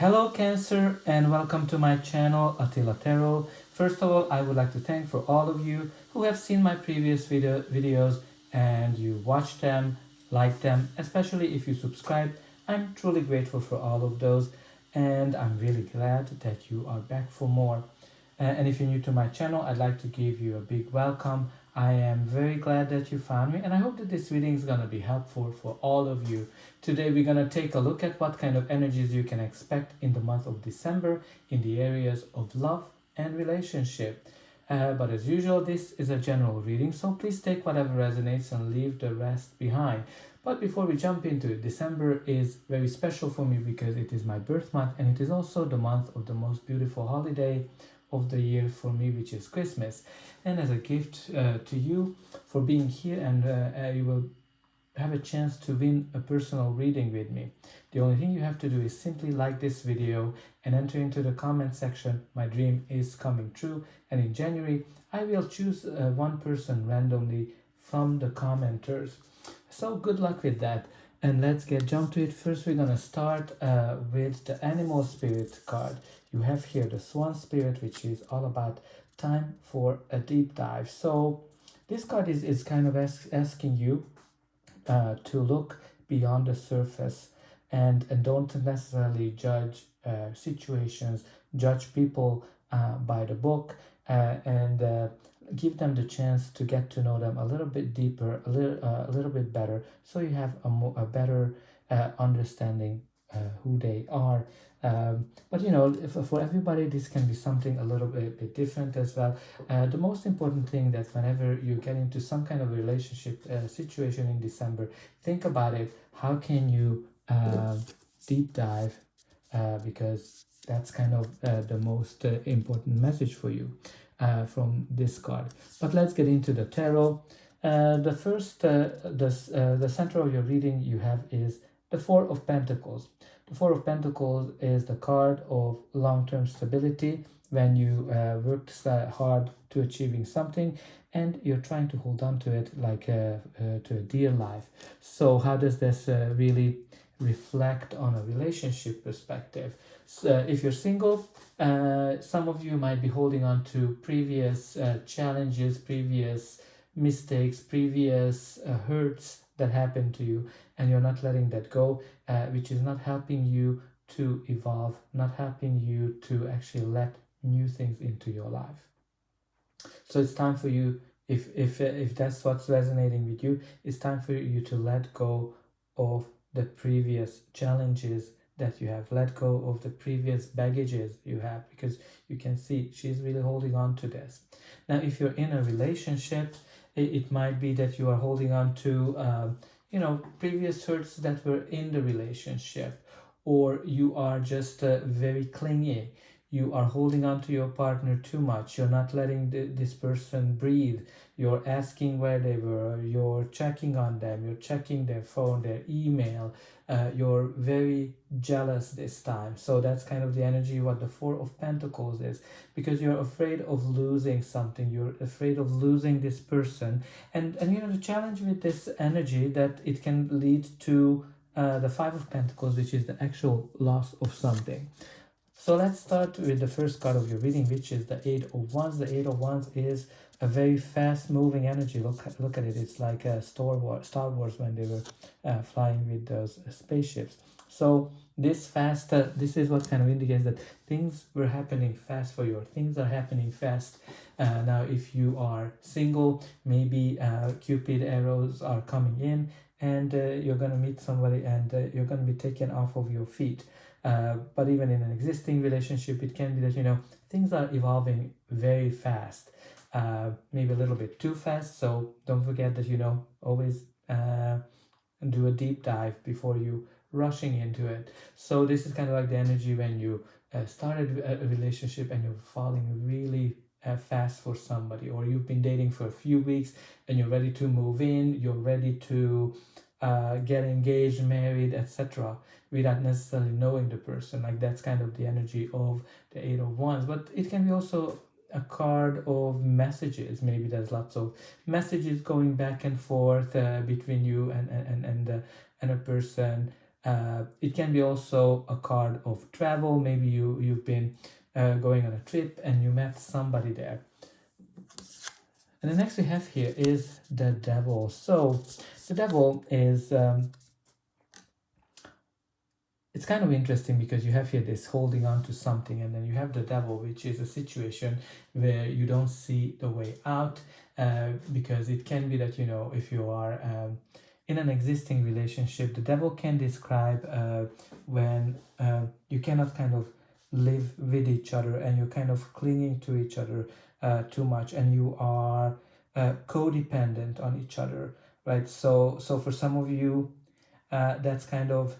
Hello Cancer and welcome to my channel Attila Tarot. First of all, I would like to thank for all of you who have seen my previous videos and you watched them, liked them, especially if you subscribed. I'm truly grateful for all of those and I'm really glad that you are back for more. And if you're new to my channel, I'd like to give you a big welcome. I am very glad that you found me and I hope that this reading is going to be helpful for all of you. Today we're going to take a look at what kind of energies you can expect in the month of December in the areas of love and relationship. But as usual, this is a general reading, so please take whatever resonates and leave the rest behind. But before we jump into it, December is very special for me because it is my birth month and it is also the month of the most beautiful holiday of the year for me, which is Christmas. And as a gift to you for being here, and you will have a chance to win a personal reading with me. The only thing you have to do is simply like this video and enter into the comment section. My dream is coming true, and in January I will choose one person randomly from the commenters. So good luck with that, and let's jump to it. First we're gonna start with the animal spirit card. You have here the swan spirit, which is all about time for a deep dive. So this card is kind of asking you to look beyond the surface and don't necessarily judge situations, judge people by the book, and give them the chance to get to know them a little bit deeper, a little bit better, so you have a better understanding who they are. But you know, for everybody this can be something a little bit different as well. The most important thing that whenever you get into some kind of relationship situation in December, think about it. How can you deep dive, because that's kind of the most important message for you from this card. But let's get into the tarot. The first, the center of your reading you have is the Four of Pentacles. The Four of Pentacles is the card of long-term stability, when you worked hard to achieving something and you're trying to hold on to it like to a dear life. So how does this really reflect on a relationship perspective? So, if you're single, some of you might be holding on to previous challenges, previous mistakes, previous hurts that happened to you, and you're not letting that go, which is not helping you to evolve, not helping you to actually let new things into your life. So it's time for you, if that's what's resonating with you, it's time for you to let go of the previous challenges that you have, let go of the previous baggages you have, because you can see she's really holding on to this. Now if you're in a relationship, it might be that you are holding on to you know, previous hurts that were in the relationship, or you are just very clingy. You are holding on to your partner too much. You're not letting this person breathe. You're asking where they were. You're checking on them. You're checking their phone, their email. You're very jealous this time. So that's kind of the energy what the Four of Pentacles is, because you're afraid of losing something. You're afraid of losing this person. And you know, the challenge with this energy, that it can lead to the Five of Pentacles, which is the actual loss of something. So let's start with the first card of your reading, which is the Eight of Wands. The Eight of Wands is a very fast-moving energy. Look at it. It's like Star Wars when they were flying with those spaceships. So this is what kind of indicates that things were happening fast for you, or things are happening fast. Now, if you are single, maybe Cupid arrows are coming in, and you're gonna meet somebody, and you're gonna be taken off of your feet. But even in an existing relationship, it can be that, you know, things are evolving very fast, maybe a little bit too fast. So don't forget that, you know, always do a deep dive before you rushing into it. So this is kind of like the energy when you started a relationship and you're falling really fast for somebody, or you've been dating for a few weeks and you're ready to move in, you're ready to get engaged, married, etc., without necessarily knowing the person. Like, that's kind of the energy of the Eight of Wands. But it can be also a card of messages. Maybe there's lots of messages going back and forth between you and a person. It can be also a card of travel. Maybe you've been going on a trip and you met somebody there. And the next we have here is the devil. So the devil is it's kind of interesting because you have here this holding on to something, and then you have the devil, which is a situation where you don't see the way out, because it can be that, you know, if you are in an existing relationship, the devil can describe when you cannot kind of live with each other and you're kind of clinging to each other too much, and you are codependent on each other, right? So for some of you, that's kind of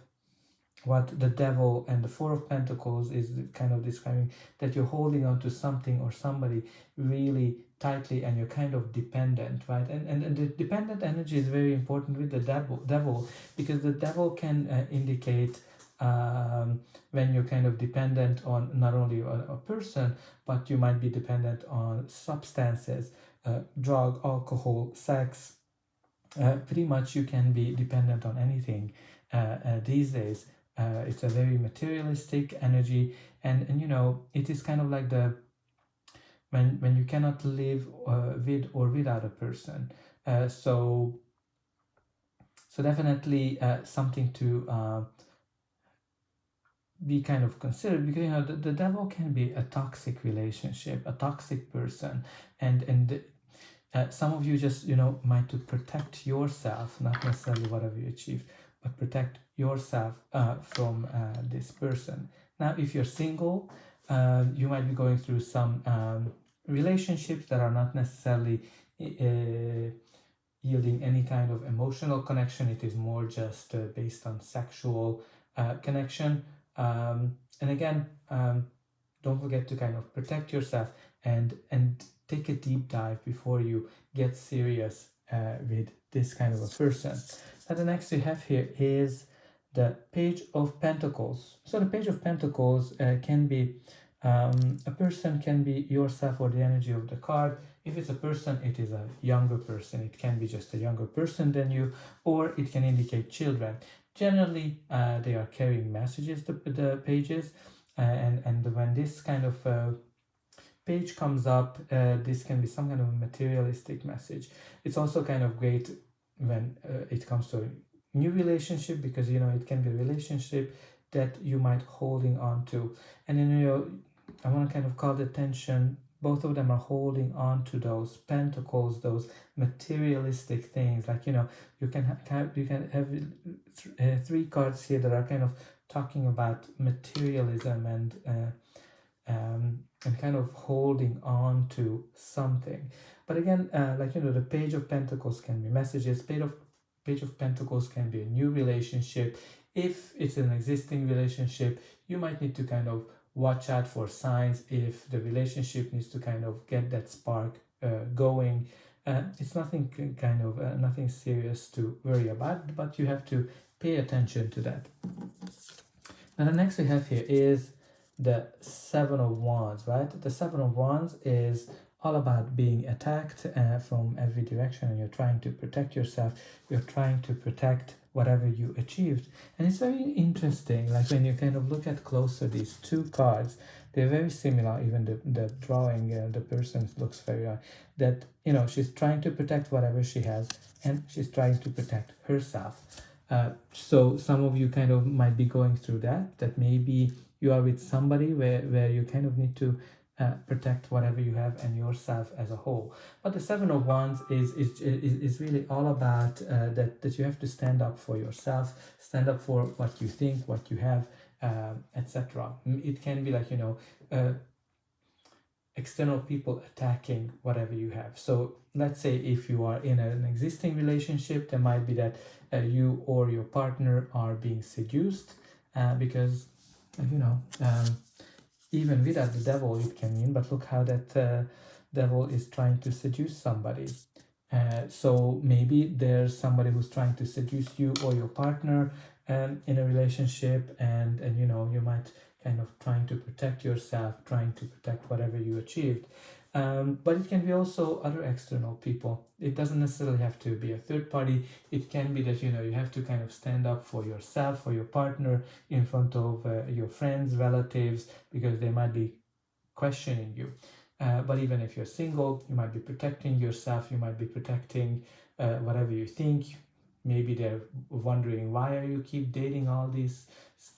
what the devil and the Four of Pentacles is kind of describing, that you're holding on to something or somebody really tightly and you're kind of dependent, right? And the dependent energy is very important with the devil, because the devil can indicate when you're kind of dependent on not only a person, but you might be dependent on substances, drug, alcohol, sex. Pretty much you can be dependent on anything these days. It's a very materialistic energy, and you know, it is kind of like the when you cannot live with or without a person. So definitely something to be kind of considered, because you know the devil can be a toxic relationship, a toxic person, and some of you just, you know, might to protect yourself, not necessarily whatever you achieve, but protect yourself from this person. Now, if you're single, you might be going through some relationships that are not necessarily yielding any kind of emotional connection. It is more just based on sexual connection. And again, don't forget to kind of protect yourself and take a deep dive before you get serious with this kind of a person. And the next we have here is the Page of Pentacles. So the Page of Pentacles can be a person, can be yourself or the energy of the card. If it's a person, it is a younger person. It can be just a younger person than you, or it can indicate children. Generally, they are carrying messages, the pages, and when this kind of page comes up, this can be some kind of a materialistic message. It's also kind of great when it comes to a new relationship, because you know it can be a relationship that you might holding on to, and then you know I want to kind of call the attention. Both of them are holding on to those pentacles, those materialistic things. Like, you know, you can have three cards here that are kind of talking about materialism and kind of holding on to something. But again, like, you know, the Page of Pentacles can be messages. Page of Pentacles can be a new relationship. If it's an existing relationship, you might need to kind of watch out for signs if the relationship needs to kind of get that spark going. It's nothing kind of nothing serious to worry about, but you have to pay attention to that. Now the next we have here is the Seven of Wands, right? The Seven of Wands is all about being attacked from every direction, and you're trying to protect yourself. You're trying to protect whatever you achieved. And it's very interesting, like when you kind of look at closer these two cards, they're very similar. Even the drawing, the person looks very that, you know, she's trying to protect whatever she has, and she's trying to protect herself. So some of you kind of might be going through that maybe you are with somebody where you kind of need to protect whatever you have and yourself as a whole. But the Seven of Wands is really all about that you have to stand up for yourself, stand up for what you think, what you have, etc. It can be like, you know, external people attacking whatever you have. So let's say if you are in an existing relationship, there might be that you or your partner are being seduced because, you know, even without the devil it can mean, but look how that devil is trying to seduce somebody. So maybe there's somebody who's trying to seduce you or your partner in a relationship, and you know, you might kind of trying to protect yourself, trying to protect whatever you achieved. But it can be also other external people. It doesn't necessarily have to be a third party. It can be that you have to kind of stand up for yourself, for your partner, in front of your friends, relatives, because they might be questioning you. But even if you're single, you might be protecting yourself, you might be protecting whatever you think. Maybe they're wondering, why are you keep dating all these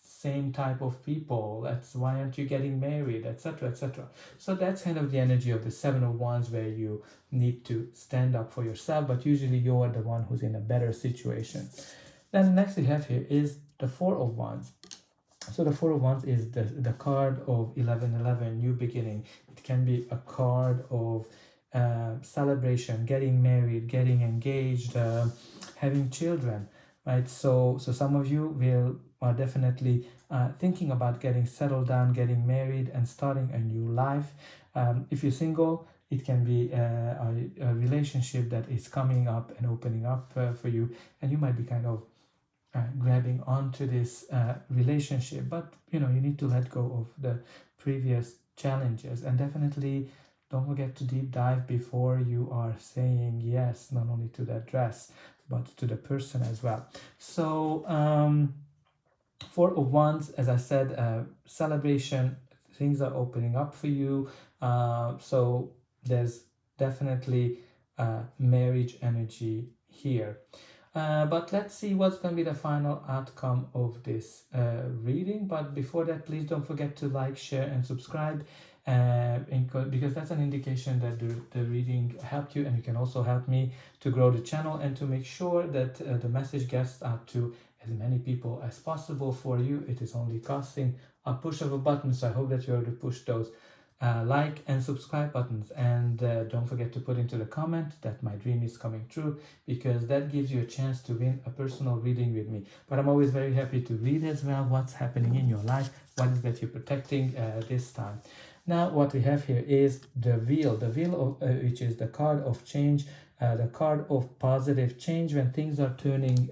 same type of people? Why aren't you getting married, etc., etc. So that's kind of the energy of the Seven of Wands, where you need to stand up for yourself, but usually you're the one who's in a better situation. Then the next we have here is the Four of Wands. So the Four of Wands is the card of 1111, new beginning. It can be a card of celebration, getting married, getting engaged, having children, right? So some of you are definitely thinking about getting settled down, getting married, and starting a new life. If you're single, it can be a relationship that is coming up and opening up for you, and you might be kind of grabbing onto this relationship, but you need to let go of the previous challenges, and definitely don't forget to deep dive before you are saying yes, not only to that dress but to the person as well. So Four of Wands, as I said, celebration, things are opening up for you, so there's definitely marriage energy here. But let's see what's going to be the final outcome of this reading. But before that, please don't forget to like, share, and subscribe, because that's an indication that the reading helped you, and you can also help me to grow the channel and to make sure that the message gets out to as many people as possible for you. It is only costing a push of a button, so I hope that you're able to push those like and subscribe buttons, and don't forget to put into the comment that my dream is coming true, because that gives you a chance to win a personal reading with me. But I'm always very happy to read as well what's happening in your life, what is that you're protecting this time. Now what we have here is the wheel of, which is the card of change, the card of positive change, when things are turning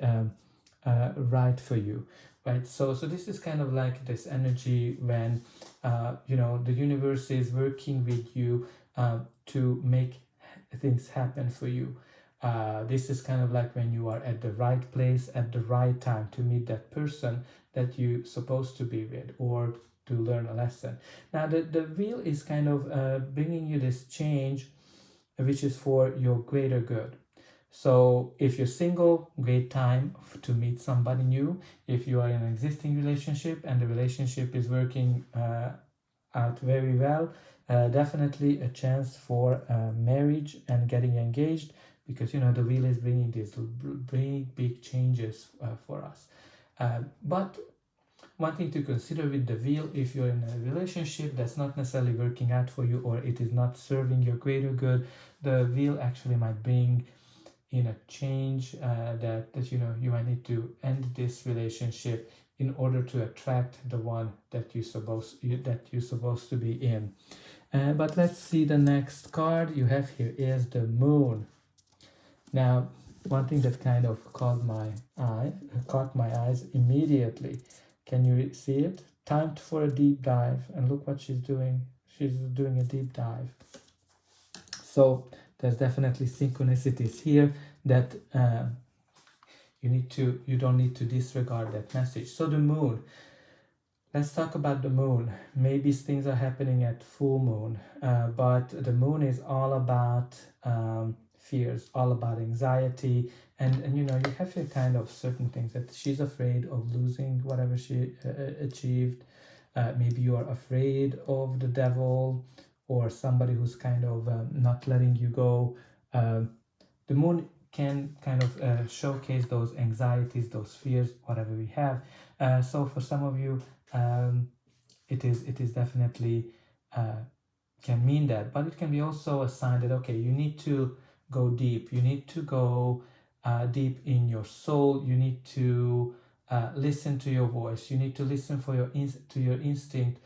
right for you, right? So this is kind of like this energy when the universe is working with you to make things happen for you. This is kind of like when you are at the right place at the right time to meet that person that you're supposed to be with, or to learn a lesson. Now the wheel is kind of bringing you this change, which is for your greater good. So if you're single, great time to meet somebody new. If you are in an existing relationship and the relationship is working out very well, definitely a chance for marriage and getting engaged, because the wheel is bringing these big changes for us. But one thing to consider with the wheel, if you're in a relationship that's not necessarily working out for you, or it is not serving your greater good, the wheel actually might bring in a change that you might need to end this relationship in order to attract the one that you're supposed to be in. But let's see, the next card you have here is the Moon. Now, one thing that kind of caught my eyes immediately. Can you see it? Time for a deep dive, and look what she's doing. She's doing a deep dive. So there's definitely synchronicities here that you don't need to disregard that message. So the Moon, let's talk about the Moon. Maybe things are happening at full moon, but the Moon is all about fears, all about anxiety, and you have here kind of certain things that she's afraid of losing whatever she achieved. Maybe you are afraid of the devil, or somebody who's kind of not letting you go. The Moon can kind of showcase those anxieties, those fears, whatever we have. So for some of you, it is definitely can mean that, but it can be also a sign that, okay, you need to go deep. You need to go deep in your soul. You need to listen to your voice. You need to listen to your instinct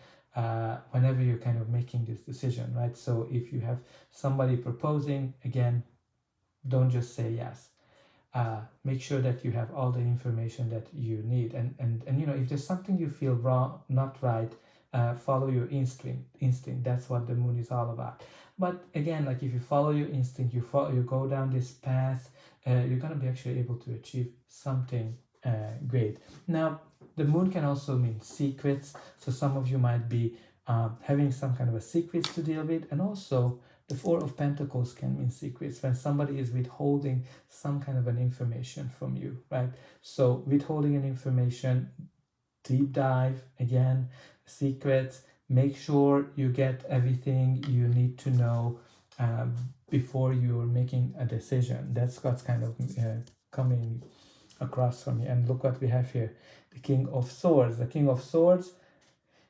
whenever you're kind of making this decision, right? So if you have somebody proposing, again, don't just say yes. Make sure that you have all the information that you need, and if there's something you feel wrong, not right, follow your instinct. That's what the Moon is all about. But again, like if you follow your instinct, you go down this path, you're going to be actually able to achieve something great. Now, the moon can also mean secrets, so some of you might be having some kind of a secrets to deal with. And also the Four of Pentacles can mean secrets, when somebody is withholding some kind of an information from you, right? So withholding an information, deep dive, again, secrets, make sure you get everything you need to know before you're making a decision. That's what's kind of coming across from me. And look what we have here, the King of Swords. The King of Swords,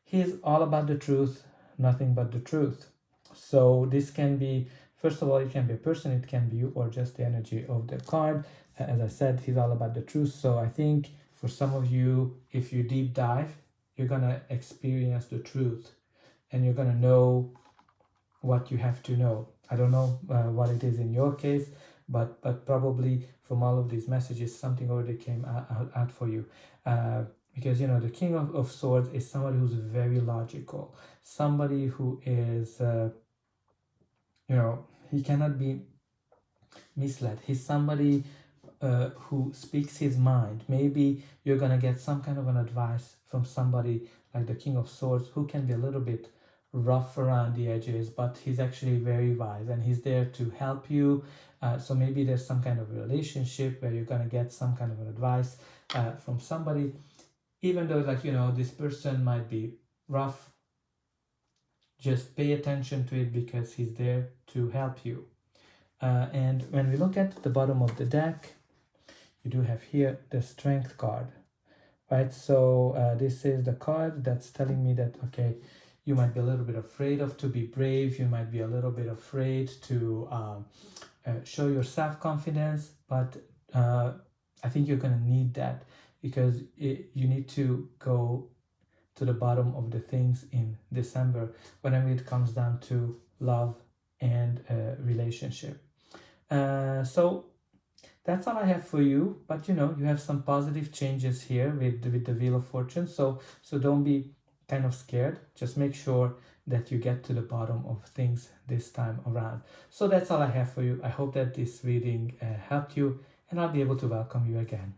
he's all about the truth, nothing but the truth. So this can be, first of all, it can be a person, it can be you, or just the energy of the card. As I said, he's all about the truth. So I think for some of you, if you deep dive, you're gonna experience the truth, and you're gonna know what you have to know. I don't know what it is in your case, but probably from all of these messages, something already came out for you. Because, you know, the King of Swords is somebody who's very logical, somebody who is, you know, he cannot be misled. He's somebody who speaks his mind. Maybe you're gonna get some kind of an advice from somebody like the King of Swords, who can be a little bit rough around the edges, but he's actually very wise, and he's there to help you. So maybe there's some kind of relationship where you're gonna get some kind of an advice from somebody, even though, like, you know, this person might be rough. Just pay attention to it, because he's there to help you. And when we look at the bottom of the deck, you do have here the Strength card, right? So this is the card that's telling me that, okay, you might be a little bit afraid to be brave, you might be a little bit afraid to show your self-confidence, but I think you're gonna need that, because you need to go to the bottom of the things in December, whenever it comes down to love and relationship. So that's all I have for you, but you know, you have some positive changes here with the Wheel of Fortune, so don't be kind of scared. Just make sure that you get to the bottom of things this time around. So that's all I have for you. I hope that this reading helped you, and I'll be able to welcome you again.